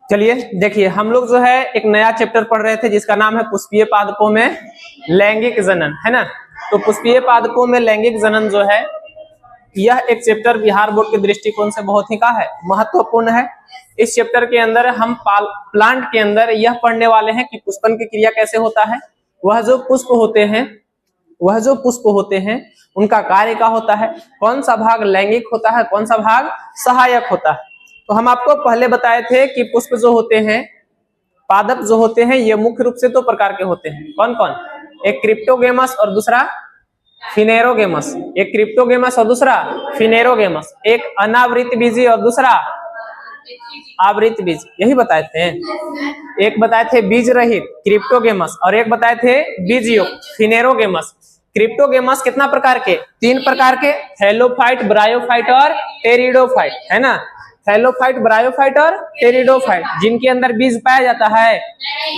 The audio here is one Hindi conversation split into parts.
चलिए देखिए, हम लोग जो है एक नया चैप्टर पढ़ रहे थे जिसका नाम है पुष्पीय पादपों में लैंगिक जनन, है ना। तो पुष्पीय पादपों में लैंगिक जनन जो है, यह एक चैप्टर बिहार बोर्ड के दृष्टिकोण से बहुत ही महत्वपूर्ण है। इस चैप्टर के अंदर हम प्लांट के अंदर यह पढ़ने वाले हैं कि पुष्पन की क्रिया कैसे होता है, वह जो पुष्प होते हैं उनका कार्य क्या होता है, कौन सा भाग लैंगिक होता है, कौन सा भाग सहायक होता है। तो हम आपको पहले बताए थे कि पुष्प जो होते हैं, पादप जो होते हैं, ये मुख्य रूप से दो प्रकार के होते हैं। कौन कौन? एक क्रिप्टोगेमस और दूसरा फिनेरोगेमस। एक क्रिप्टोगेमस और दूसरा फिनेरोगेमस। एक अनावृत बीजी और दूसरा आवृत बीज, यही बताए थे। एक बताए थे बीज रहित क्रिप्टोगेमस और एक बताए थे बीज युक्त फिनेरोगेमस। क्रिप्टोगेमस कितना प्रकार के? 3 प्रकार के, थैलोफाइट, ब्रायोफाइट और टेरिडोफाइट, है ना। थैलोफाइट, ब्रायोफाइट और टेरिडोफाइट, जिनके अंदर बीज पाया जाता है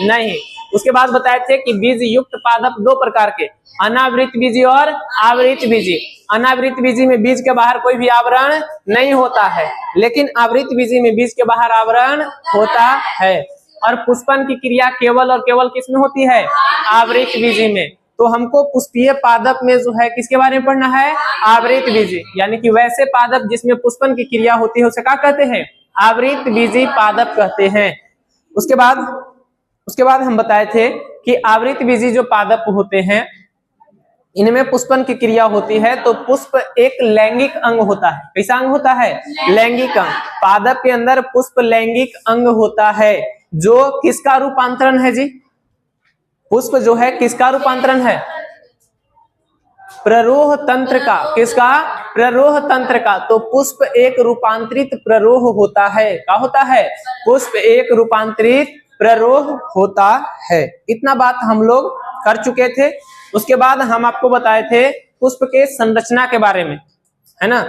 नहीं। उसके बाद बताए थे कि बीज युक्त पादप 2 प्रकार के, अनावृत बीजी और आवृत बीजी। अनावृत बीजी में बीज के बाहर कोई भी आवरण नहीं होता है, लेकिन आवृत बीजी में बीज के बाहर आवरण होता है। और पुष्पन की क्रिया केवल और केवल किसमें होती है? आवृत बीजी में। तो हमको पुष्पीय पादप में जो है किसके बारे में पढ़ना है? आवृत बीजी, यानी कि वैसे पादप जिसमें पुष्पन की क्रिया होती है उसे क्या कहते हैं? आवृत बीजी पादप कहते हैं। उसके बाद हम बताए थे कि आवृत बीजी जो पादप होते हैं, इनमें पुष्पन की क्रिया होती है तो पुष्प एक लैंगिक अंग होता है। कैसा अंग होता है? लैंगिक अंग। पादप के अंदर पुष्प लैंगिक अंग होता है, जो किसका रूपांतरण है जी? पुष्प जो है किसका रूपांतरण है? प्ररोह तंत्र का। किसका? प्ररोह तंत्र का। तो पुष्प एक रूपांतरित प्ररोह होता है। क्या होता है? पुष्प एक रूपांतरित प्ररोह होता है। इतना बात हम लोग कर चुके थे। उसके बाद हम आपको बताए थे पुष्प के संरचना के बारे में, है ना।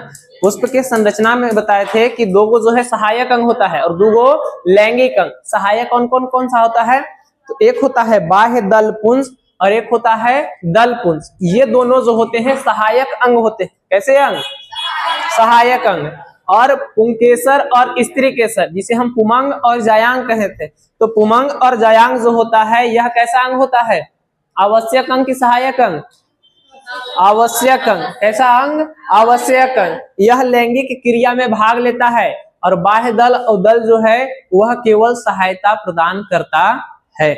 पुष्प के संरचना में बताए थे कि 2 गो जो है सहायक अंग होता है और 2 गो लैंगिक अंग। सहायक कौन सा होता है? तो एक होता है बाह्य दल पुंज और एक होता है दल पुंज। ये दोनों जो होते हैं सहायक अंग होते हैं। कैसे अंग? सहायक अंग। और पुंकेसर और स्त्री केसर, जिसे हम पुमंग और जायांग कहे थे, तो पुमंग और जायांग जो होता है यह कैसा अंग होता है? आवश्यक अंग की सहायक अंग? आवश्यक अंग। कैसा अंग? आवश्यक अंग। यह लैंगिक क्रिया में भाग लेता है और बाह्य दल और दल जो है वह केवल सहायता प्रदान करता है।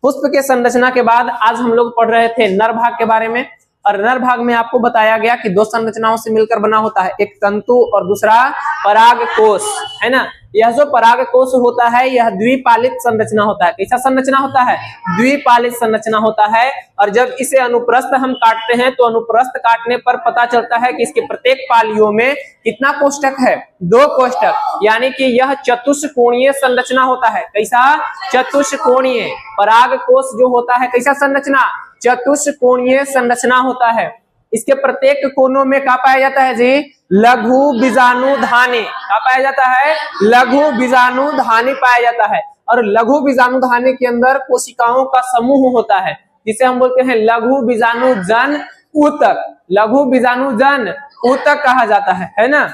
पुष्प के संरचना के बाद आज हम लोग पढ़ रहे थे नर भाग के बारे में। और नर भाग में आपको बताया गया कि 2 संरचनाओं से मिलकर बना होता है, एक तंतु और दूसरा परागकोश, है ना। यह जो परागकोश होता है यह द्विपालित संरचना होता है। कैसा संरचना होता है? द्विपालित संरचना होता है। और जब इसे अनुप्रस्थ हम काटते हैं तो अनुप्रस्थ काटने पर पता चलता है कि इसके प्रत्येक पालियों में कितना कोष्ठक है? 2 कोष्ठक, यानी कि यह चतुष्कोणीय संरचना होता है। कैसा? चतुष्कोणीय। परागकोश जो होता है कैसा संरचना? चतुष्कोणीय संरचना होता है। इसके प्रत्येक कोनों में क्या पाया जाता है जी? लघु बीजाणुधानी। क्या पाया जाता है? लघु बीजाणुधानी पाया जाता है। और लघु बीजाणुधानी के अंदर कोशिकाओं का समूह होता है, जिसे हम बोलते हैं लघु बीजाणुजन ऊतक। लघु बीजाणुजन ऊतक कहा जाता है ना।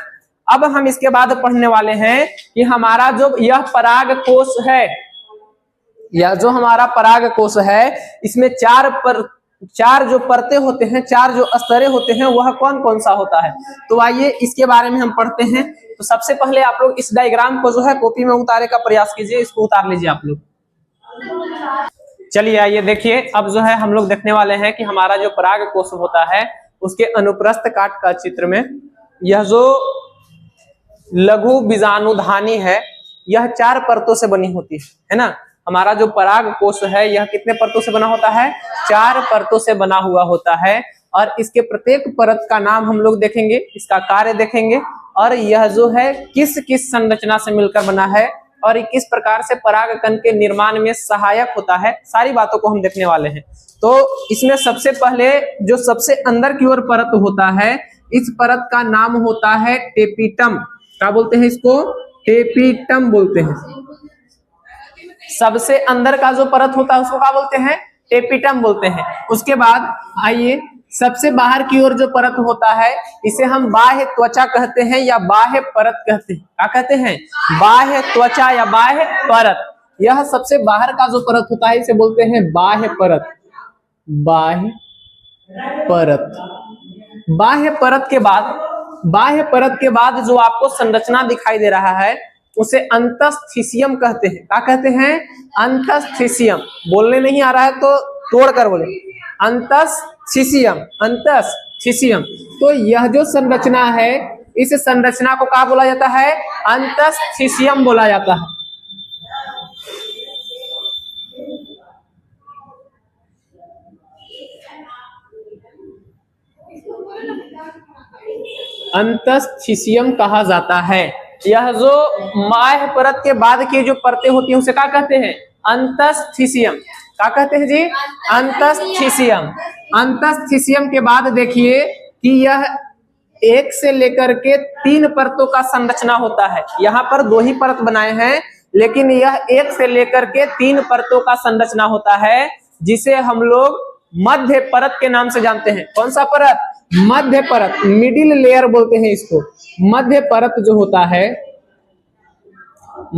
अब हम इसके बाद पढ़ने वाले हैं कि हमारा जो यह परागकोश है, यह जो हमारा परागकोश है, इसमें 4 जो परतें होते हैं, 4 जो स्तरे होते हैं, वह कौन कौन सा होता है? तो आइए इसके बारे में हम पढ़ते हैं। तो सबसे पहले आप लोग इस डायग्राम को जो है कॉपी में उतारने का प्रयास कीजिए। इसको उतार लीजिए आप लोग। चलिए आइए देखिए, अब जो है हम लोग देखने वाले हैं कि हमारा जो परागकोश होता है उसके अनुप्रस्थ काट का चित्र में यह जो लघु बीजाणुधानी है यह 4 परतों से बनी होती है ना। हमारा जो परागकोश है यह कितने परतों से बना होता है? 4 परतों से बना हुआ होता है। और इसके प्रत्येक परत का नाम हम लोग देखेंगे, इसका कार्य देखेंगे, और यह जो है किस किस संरचना से मिलकर बना है और किस प्रकार से परागकण के निर्माण में सहायक होता है, सारी बातों को हम देखने वाले हैं। तो इसमें सबसे पहले जो सबसे अंदर की ओर परत होता है, इस परत का नाम होता है टेपिटम। क्या बोलते हैं इसको? टेपिटम बोलते हैं। सबसे अंदर का जो परत होता है उसको क्या बोलते हैं? टेपिटम बोलते हैं। उसके बाद आइए सबसे बाहर की ओर जो परत होता है इसे हम बाह्य त्वचा कहते हैं या बाह्य परत कहते हैं। क्या कहते हैं? बाह्य त्वचा या बाह्य परत। यह सबसे बाहर का जो परत होता है इसे बोलते हैं बाह्य परत। बाह्य परत। बाह्य परत के बाद जो आपको संरचना दिखाई दे रहा है उसे अंतस्थिसियम कहते हैं। क्या कहते हैं? अंतस्थिसियम। बोलने नहीं आ रहा है तो तोड़ कर बोले, अंतस्थिसियम, अंतस्थिसियम। तो यह जो संरचना है इस संरचना को क्या बोला जाता है? अंतस्थिसियम बोला जाता है। अंतस्थिसियम कहा जाता है। यह जो बाह्य परत के बाद की जो परतें होती हैं उसे क्या कहते हैं? अंतस्थिसियम। क्या कहते हैं जी? अंतस्थिसियम। अंतस्थिसियम के बाद देखिए कि यह 1 से लेकर के 3 परतों का संरचना होता है। यहाँ पर 2 ही परत बनाए हैं लेकिन यह 1 से लेकर के 3 परतों का संरचना होता है जिसे हम लोग मध्य परत के नाम से जानते हैं। कौन सा परत? मध्य परत, मिडिल लेयर बोलते हैं इसको। मध्य परत जो होता है,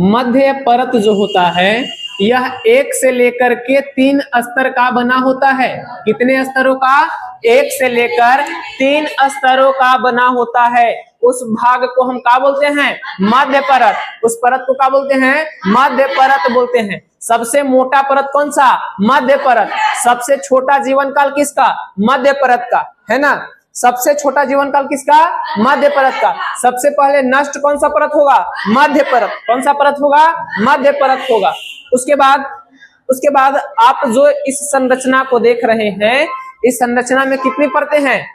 मध्य परत जो होता है यह 1 से लेकर के 3 स्तर का बना होता है। कितने स्तरों का? 1 से लेकर 3 स्तरों का बना होता है। उस भाग को हम क्या बोलते हैं? मध्य परत। उस परत को क्या बोलते हैं? मध्य परत बोलते हैं। सबसे मोटा परत कौन सा? मध्य परत। सबसे छोटा जीवन काल किसका? मध्य परत का, है ना। सबसे छोटा जीवन काल किसका? मध्य परत का। सबसे पहले नष्ट कौन सा परत होगा? मध्य परत। कौन सा परत होगा? मध्य परत होगा। उसके बाद आप जो इस संरचना को देख रहे हैं, इस संरचना में कितनी परतें हैं?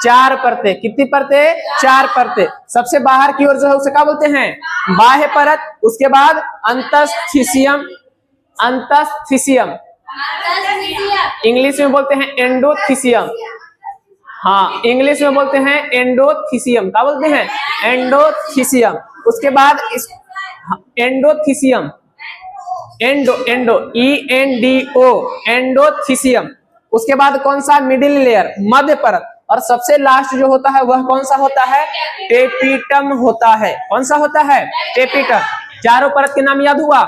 4 परतें। कितनी परतें? 4 परतें। सबसे बाहर की ओर जो है उसे क्या बोलते हैं? बाह्य परत। उसके बाद अंतस्थिसियम, अंतस्थिसियम, इंग्लिश में बोलते हैं एंडोथिसियम। हाँ, इंग्लिश में बोलते हैं एंडोथिसियम। क्या बोलते हैं? एंडोथिसियम। उसके बाद इस एंडोथिसियम, एंडो, ENDO, एंडोथिसियम। उसके बाद कौन सा? मिडिल लेयर, मध्य परत। और सबसे लास्ट जो होता है वह कौन सा होता है? टेपिटम होता है। कौन सा होता है? टेपिटम। 4 परत के नाम याद हुआ?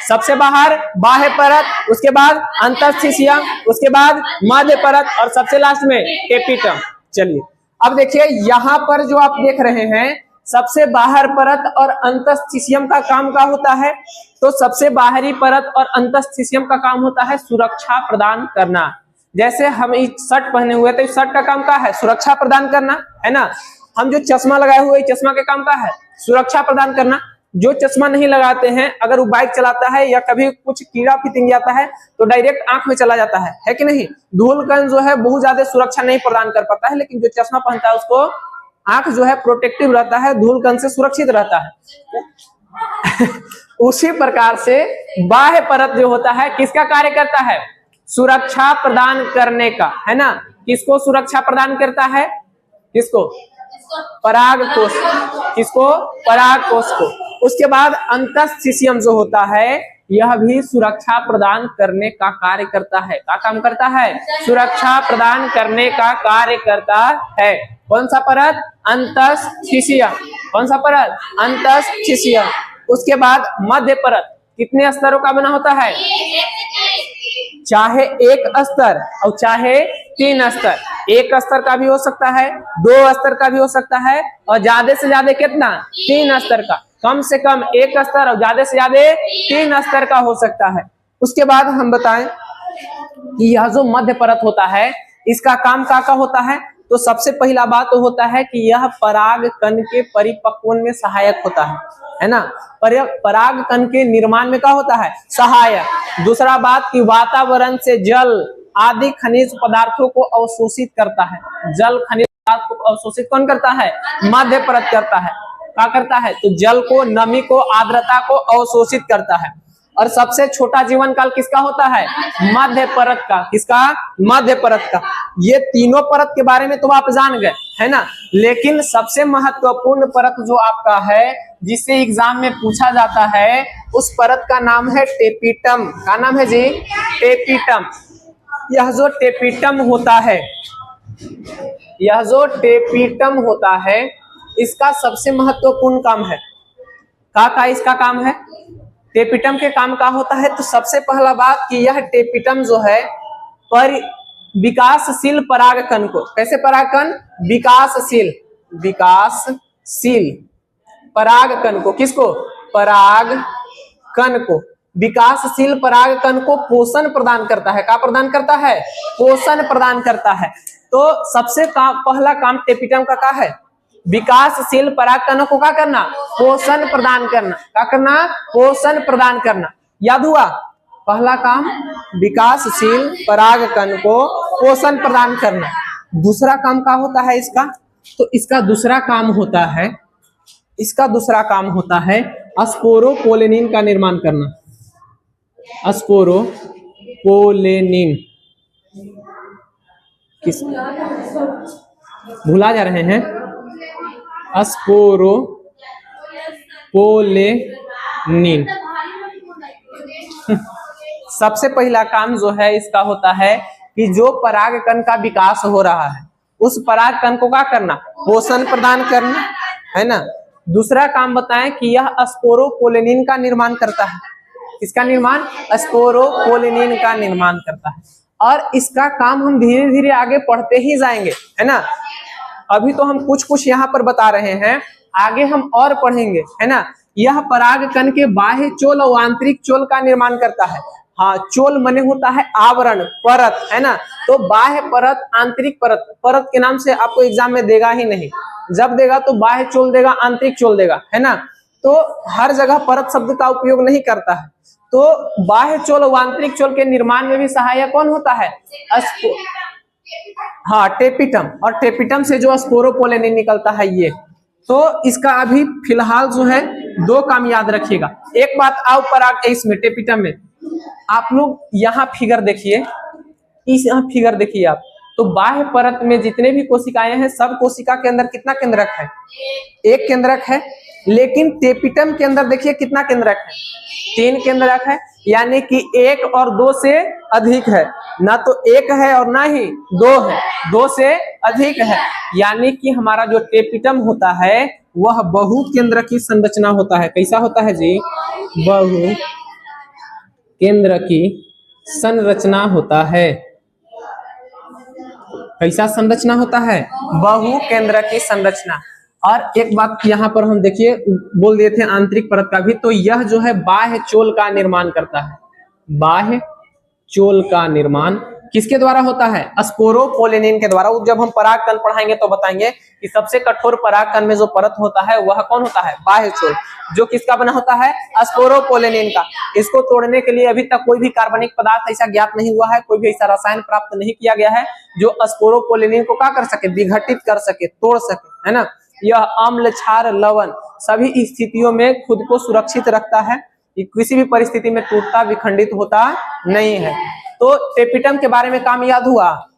सबसे बाहर बाह्य परत, उसके बाद अंतस्थिसियम, उसके बाद मध्य परत और सबसे लास्ट में टेपिटम। चलिए अब देखिए यहाँ पर जो आप देख रहे हैं सबसे बाहर परत और अंतस्थिसियम का काम क्या होता है? तो सबसे बाहरी परत और अंतस्थिसियम का काम होता है सुरक्षा प्रदान करना। जैसे हम शर्ट पहने हुए तो शर्ट का काम क्या है? सुरक्षा प्रदान करना, है ना। हम जो चश्मा लगाए हुए चश्मा के काम क्या है? सुरक्षा प्रदान करना। जो चश्मा नहीं लगाते हैं अगर वो बाइक चलाता है या कभी कुछ कीड़ा फितिंग आता है तो डायरेक्ट आंख में चला जाता है कि नहीं। धूल कण जो है बहुत ज्यादा सुरक्षा नहीं प्रदान कर पाता है, लेकिन जो चश्मा पहनता है उसको आंख जो है प्रोटेक्टिव रहता है, धूल कण से सुरक्षित रहता है। उसी प्रकार से बाह्य परत जो होता है किसका कार्य करता है? सुरक्षा प्रदान करने का, है ना। किसको सुरक्षा प्रदान करता है? किसको? परागकोश। किसको? परागकोश को। उसके बाद अंतस्थिसियम जो होता है यह भी सुरक्षा प्रदान करने का कार्य करता है। क्या काम करता है? सुरक्षा प्रदान करने का कार्य करता है। कौन सा परत? अंतस्थिसियम। कौन सा परत? अंतस्थिसियम। उसके बाद मध्य परत कितने स्तरों का बना होता है? चाहे 1 स्तर और चाहे 3 स्तर। 1 स्तर का भी हो सकता है, 2 स्तर का भी हो सकता है और ज्यादा से ज्यादा कितना? 3 स्तर का। कम से कम 1 स्तर और ज्यादा से ज्यादा 3 स्तर का हो सकता है। उसके बाद हम बताएं कि यह जो मध्य परत होता है इसका काम क्या होता है? तो सबसे पहला बात तो होता है कि यह पराग कण के परिपक्वन में सहायक होता है ना। पराग कण के निर्माण में क्या होता है? सहायक। दूसरा बात कि वातावरण से जल आदि खनिज पदार्थों को अवशोषित करता है। जल खनिज पदार्थ को अवशोषित कौन करता है? मध्य परत करता है। क्या करता है? तो जल को, नमी को, आर्द्रता को अवशोषित करता है। और सबसे छोटा जीवन काल किसका होता है? मध्य परत का। किसका? मध्य परत का। ये तीनों परत के बारे में तो आप जान गए, है ना। लेकिन सबसे महत्वपूर्ण परत जो आपका है जिसे एग्जाम में पूछा जाता है उस परत का नाम है टेपिटम। क्या नाम है जी? टेपिटम। यह जो टेपिटम होता है यह जो टेपिटम होता है इसका सबसे महत्वपूर्ण काम है। का इसका काम है? टेपिटम के काम का होता है। तो सबसे पहला बात कि यह टेपिटम जो है पर विकासशील परागकण को, कैसे परागकण? विकासशील परागकण को, किसको? परागकण को, विकासशील परागकण को पोषण प्रदान करता है। क्या प्रदान करता है? पोषण प्रदान करता है। तो सबसे पहला काम टेपिटम का क्या है? विकासशील परागकणों को क्या करना? पोषण प्रदान करना। क्या करना? पोषण प्रदान करना। याद हुआ? पहला काम विकासशील परागकण को पोषण प्रदान करना। दूसरा काम क्या होता है इसका? तो इसका दूसरा काम होता है स्पोरोपोलेनिन का निर्माण करना। स्पोरोपोलेनिन किस भुला जा रहे हैं? स्पोरोपोलेनिन सबसे पहला काम जो है इसका होता है कि जो परागकण का विकास हो रहा है उस परागकण को क्या करना? पोषण प्रदान करना, है ना। दूसरा काम बताएं कि यह स्पोरोपोलेनिन का निर्माण करता है। किसका निर्माण? स्पोरोपोलेनिन का निर्माण करता है। और इसका काम हम धीरे धीरे आगे पढ़ते ही जाएंगे, है ना। अभी तो हम कुछ कुछ यहाँ पर बता रहे हैं, आगे हम और पढ़ेंगे, है ना। यह परागकण के बाह्य चोल और आंतरिक चोल का निर्माण करता है। हाँ, चोल मने होता है आवरण, परत, है ना। तो बाह्य परत, आंतरिक परत, परत के नाम से आपको एग्जाम में देगा ही नहीं। जब देगा तो बाह्य चोल देगा, आंतरिक चोल देगा, है ना। तो हर जगह परत शब्द का उपयोग नहीं करता है। तो बाह्य चोल और आंतरिक चोल के निर्माण में भी सहायक कौन होता है? हाँ, टेपिटम। और टेपिटम से जो स्पोरोपोलेनिन निकलता है ये। तो इसका अभी फिलहाल जो है दो काम याद रखिएगा। एक बात आओ पराग इसमें टेपिटम में आप लोग यहाँ फिगर देखिए, इस यहाँ फिगर देखिए आप। तो बाह्य परत में जितने भी कोशिकाएं हैं सब कोशिका के अंदर कितना केंद्रक है? एक केंद्रक है। लेकिन टेपिटम के अंदर देखिए कितना केंद्रक है? 3 केंद्रक है। यानी कि 1 और 2 से अधिक है। ना तो 1 है और ना ही 2 है, 2 से अधिक है। यानी कि हमारा जो टेपिटम होता है वह बहु केंद्र की संरचना होता है। कैसा होता है जी? बहु केंद्र की संरचना होता है। कैसा संरचना होता है? बहु केंद्र की संरचना। और एक बात यहाँ पर हम देखिए बोल दिए थे आंतरिक परत का भी। तो यह जो है बाह्य चोल का निर्माण करता है। बाह्य चोल का निर्माण किसके द्वारा होता है? स्पोरोपोलेनिन के द्वारा। जब हम परागकण पढ़ाएंगे तो बताएंगे कि सबसे कठोर परागकण में जो परत होता है वह कौन होता है? बाह्य चोल। जो किसका बना होता है? स्पोरोपोलेनिन का। इसको तोड़ने के लिए अभी तक कोई भी कार्बनिक पदार्थ ऐसा ज्ञात नहीं हुआ है, कोई भी ऐसा रसायन प्राप्त नहीं किया गया है जो स्पोरोपोलेनिन को क्या कर सके? विघटित कर सके, तोड़ सके, है ना। यह अम्ल, क्षार, लवण सभी स्थितियों में खुद को सुरक्षित रखता है। किसी भी परिस्थिति में टूटता, विखंडित होता नहीं है। तो टेपिटम के बारे में काम याद हुआ?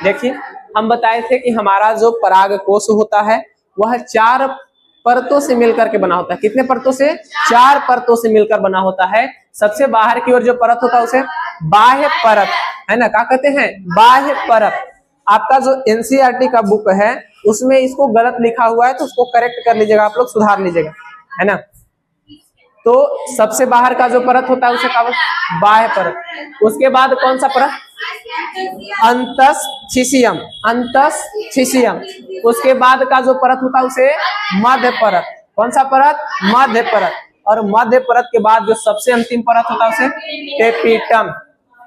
देखिए हम बताए थे कि हमारा जो परागकोश होता है वह 4 परतों से मिलकर के बना होता है। कितने परतों से? 4 परतों से मिलकर बना होता है। सबसे बाहर की ओर जो परत होता है उसे बाह्य परत, है ना। क्या कहते हैं? बाह्य परत। आपका जो एनसीईआरटी का बुक है उसमें इसको गलत लिखा हुआ है तो उसको करेक्ट कर लीजिएगा, आप लोग सुधार लीजिएगा, है ना। तो सबसे बाहर का जो परत होता है उसे क्या बोलते हैं? बाह्य परत। उसके बाद कौन सा परत? अंतस्थिशियम, अंतस्थिशियम। उसके बाद का जो परत होता है उसे मध्य परत। कौन सा परत? मध्य परत। और मध्य परत के बाद जो सबसे अंतिम परत होता है उसे टेपिटम।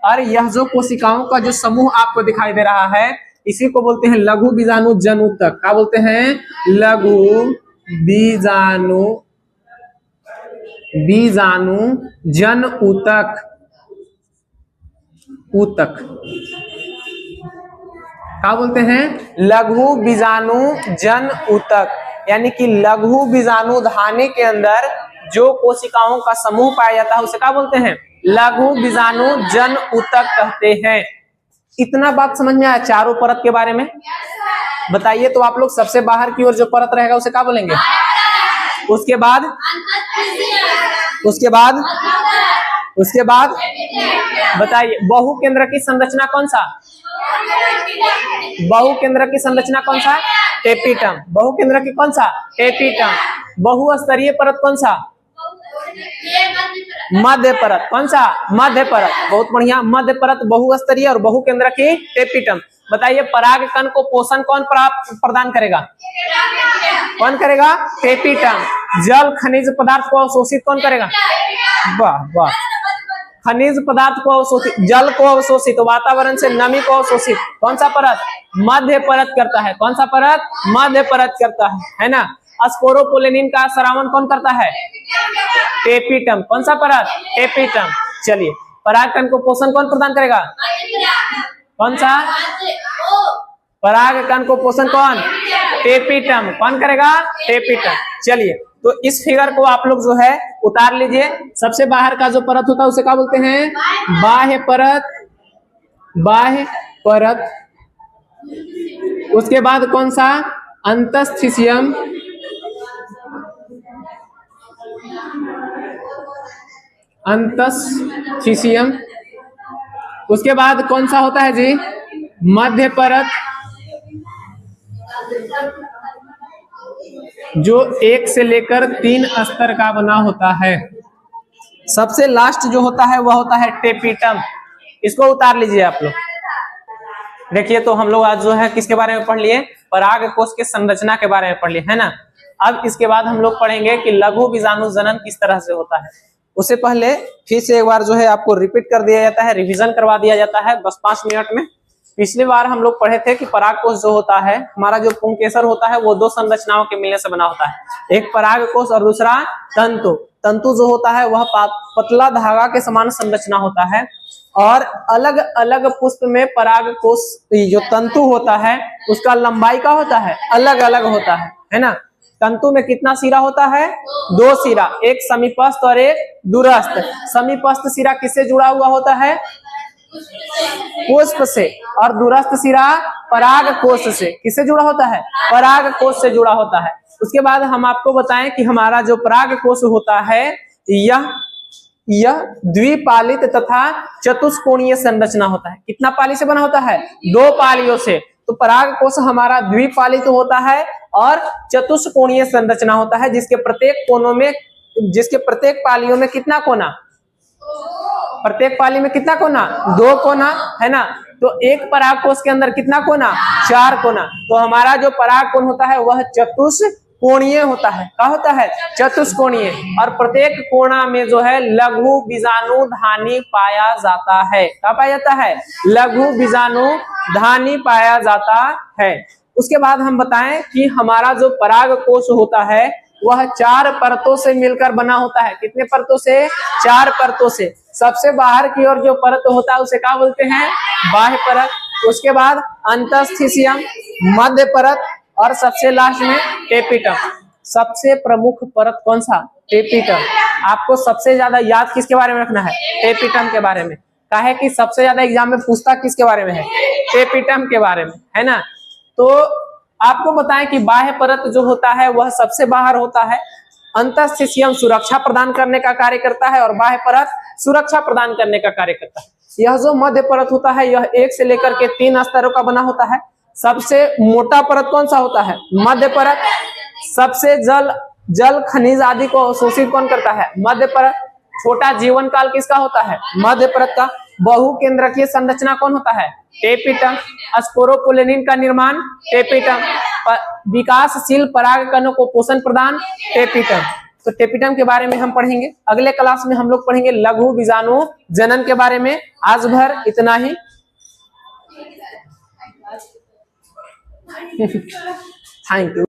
और यह जो कोशिकाओं का जो समूह आपको दिखाई दे रहा है इसी को बोलते हैं लघु बीजाणु जन ऊतक। क्या बोलते हैं? लघु बीजाणु जन ऊतक। क्या बोलते हैं? लघु बीजाणु जन ऊतक। यानी कि लघु बीजाणु धानी के अंदर जो कोशिकाओं का समूह पाया जाता है उसे क्या बोलते हैं? लघु बीजाणु जन ऊतक कहते हैं। इतना बात समझ में आया चारों परत के बारे में? बताइए तो आप लोग सबसे बाहर की ओर जो परत रहेगा उसे क्या बोलेंगे? उसके बाद बताइए बहु केंद्र की संरचना कौन सा? बहुकेंद्रक की संरचना कौन सा? टेपिटम। बहुकेंद्रक की कौन सा? टेपिटम। बहुस्तरीय परत कौन सा? मध्य परत। कौन सा? मध्य परत। बहुत बढ़िया, मध्य परत बहुस्तरीय और बहुकेंद्रक की टेपिटम। बताइए परागकण को पोषण कौन प्रदान करेगा? कौन करेगा? टेपिटम। जल खनिज पदार्थ को अवशोषित कौन करेगा? वाह वाह, खनिज पदार्थ को अवशोषित, जल को अवशोषित, वातावरण से नमी को अवशोषित कौन सा परत? मध्य परत करता है। कौन सा परत? मध्य परत करता है ना। स्पोरोपोलेनिन का स्रावन कौन करता है? टेपिटम। कौन सा परत? टेपिटम। चलिए परागकण को पोषण कौन प्रदान करेगा? कौन सा? परागकण को पोषण कौन? टेपिटम। कौन करेगा? टेपिटम। चलिए तो इस फिगर को आप लोग जो है उतार लीजिए। सबसे बाहर का जो परत होता है उसे क्या बोलते हैं? बाह्य परत। बाह्य परत। उसके बाद कौन सा? अंतस्थिसियम। अंतस्थिसियम। उसके बाद कौन सा होता है जी? मध्य परत, जो 1 से लेकर 3 स्तर का बना होता है। सबसे लास्ट जो होता है वह होता है टेपिटम। इसको उतार लीजिए आप लोग। देखिए तो हम लोग आज जो है किसके बारे में पढ़ लिए? परागकोश के संरचना के बारे में पढ़ लिए, है ना। अब इसके बाद हम लोग पढ़ेंगे कि लघु बीजाणु जनन किस तरह से होता है। उससे पहले फिर से एक बार जो है आपको रिपीट कर दिया जाता है, रिवीजन करवा दिया जाता है बस 5 मिनट में। पिछली बार हम लोग पढ़े थे कि परागकोश जो होता है, हमारा जो पुंकेसर होता है वो 2 संरचनाओं के मिलने से बना होता है। एक परागकोश और दूसरा तंतु। तंतु जो होता है वह पतला धागा के समान संरचना होता है और अलग अलग पुष्प में परागकोश जो तंतु होता है उसका लंबाई का होता है अलग अलग होता है ना। तंतु में कितना सिरा होता है? 2 सिरा, एक समीपस्थ और एक दूरस्थ। समीपस्थ सिरा किससे जुड़ा हुआ होता है? पुष्प से। और दूरस्थ सिरा परागकोश से। किससे जुड़ा होता है? परागकोश से जुड़ा होता है। उसके बाद हम आपको बताएं कि हमारा जो परागकोश होता है यह द्विपालित तथा चतुष्कोणीय संरचना होता है। कितना पाली से बना होता है? 2 पालियों से। तो परागकोश हमारा द्विपालित होता है और चतुष्कोणीय संरचना होता है, जिसके प्रत्येक पालियों में कितना कोना? प्रत्येक पाली में कितना कोना? 2 कोना, है ना। तो एक परागकोश के अंदर कितना कोना? 4 कोना। तो हमारा जो परागकोण होता है वह चतुष्कोणीय होता है। क्या होता है? चतुष्कोणीय। और प्रत्येक कोना में जो है लघु बीजाणु धानी पाया जाता है। क्या पाया जाता है? लघु बीजाणु धानी पाया जाता है। उसके बाद हम बताएं कि हमारा जो परागकोश होता है वह 4 परतों से मिलकर बना होता है। कितने परतों से? 4 परतों से। सबसे बाहर की ओर जो परत होता है उसे क्या बोलते हैं? बाह्य परत। उसके बाद अंतस्थिसियम, मध्य परत और सबसे लास्ट में टेपिटम। सबसे प्रमुख परत कौन सा? टेपिटम। आपको सबसे ज्यादा याद किसके बारे में रखना है? टेपिटम के बारे में। काहे कि सबसे ज्यादा एग्जाम में पूछता किसके बारे में है? टेपिटम के बारे में, है ना। तो आपको बताएं कि बाह्य परत जो होता है वह सबसे बाहर होता है। अंतस्थिसियम सुरक्षा प्रदान करने का कार्य करता है और बाह्य परत सुरक्षा प्रदान करने का कार्य करता है। यह जो मध्य परत होता है यह 1 से लेकर के 3 स्तरों का बना होता है। सबसे मोटा परत कौन सा होता है? मध्य परत। सबसे जल खनिज आदि को अवशोषित कौन करता है? मध्य परत। छोटा जीवन काल किसका होता है? मध्य परत का। बहुकेंद्रकीय संरचना कौन होता है? टेपिटम। स्पोरोपोलेनिन का निर्माण टेपिटम। विकासशील परागकणों को पोषण प्रदान टेपिटम। तो टेपिटम के बारे में हम पढ़ेंगे। अगले क्लास में हम लोग पढ़ेंगे लघु बीजाणु जनन के बारे में। आज भर इतना ही। Thank you.